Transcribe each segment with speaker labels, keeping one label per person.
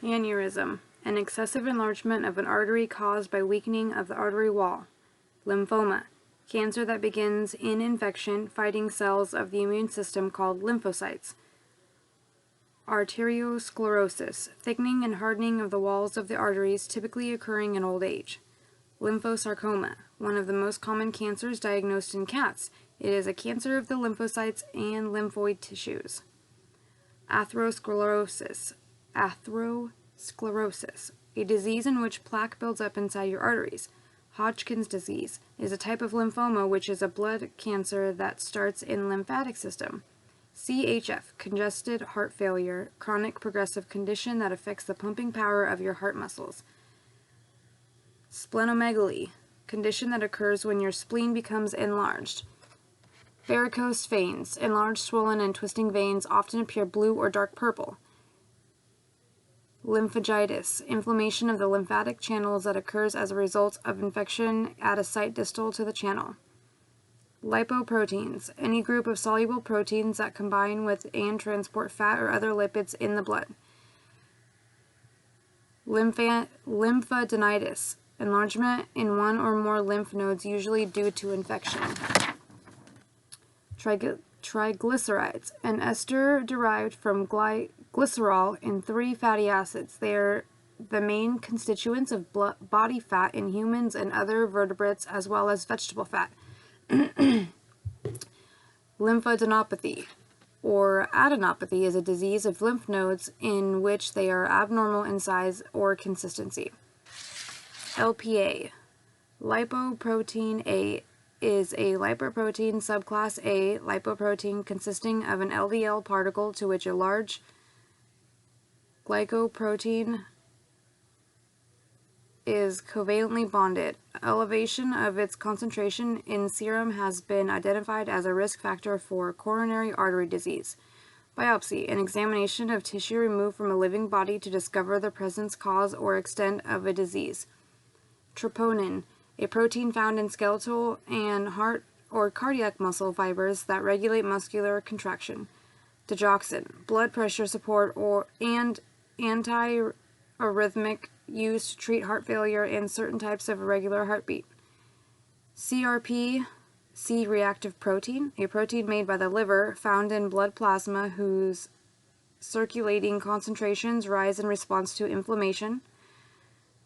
Speaker 1: Aneurysm, an excessive enlargement of an artery caused by weakening of the artery wall. Lymphoma, cancer that begins in infection fighting cells of the immune system called lymphocytes. Arteriosclerosis, thickening and hardening of the walls of the arteries typically occurring in old age. Lymphosarcoma, one of the most common cancers diagnosed in cats. It is a cancer of the lymphocytes and lymphoid tissues. Atherosclerosis, a disease in which plaque builds up inside your arteries. Hodgkin's disease is a type of lymphoma which is a blood cancer that starts in the lymphatic system. CHF, congested heart failure, chronic progressive condition that affects the pumping power of your heart muscles. Splenomegaly, condition that occurs when your spleen becomes enlarged. Varicose veins, enlarged, swollen, and twisting veins often appear blue or dark purple. Lymphangitis, inflammation of the lymphatic channels that occurs as a result of infection at a site distal to the channel. Lipoproteins, any group of soluble proteins that combine with and transport fat or other lipids in the blood. Lymphadenitis, enlargement in one or more lymph nodes usually due to infection. Triglycerides, an ester derived from glycerol in 3 fatty acids. They are the main constituents of body fat in humans and other vertebrates as well as vegetable fat. Lymphadenopathy or adenopathy is a disease of lymph nodes in which they are abnormal in size or consistency. LPA, lipoprotein A, is a lipoprotein subclass A lipoprotein consisting of an LDL particle to which a large glycoprotein is covalently bonded. Elevation of its concentration in serum has been identified as a risk factor for coronary artery disease. Biopsy, an examination of tissue removed from a living body to discover the presence, cause, or extent of a disease. Troponin, a protein found in skeletal and heart or cardiac muscle fibers that regulate muscular contraction. Digoxin, blood pressure support and anti-arrhythmic used to treat heart failure and certain types of irregular heartbeat. CRP, C-reactive protein, a protein made by the liver found in blood plasma whose circulating concentrations rise in response to inflammation.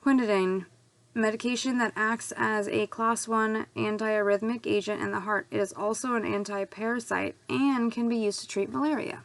Speaker 1: Quinidine, medication that acts as a class 1 antiarrhythmic agent in the heart. It is also an anti-parasite and can be used to treat malaria.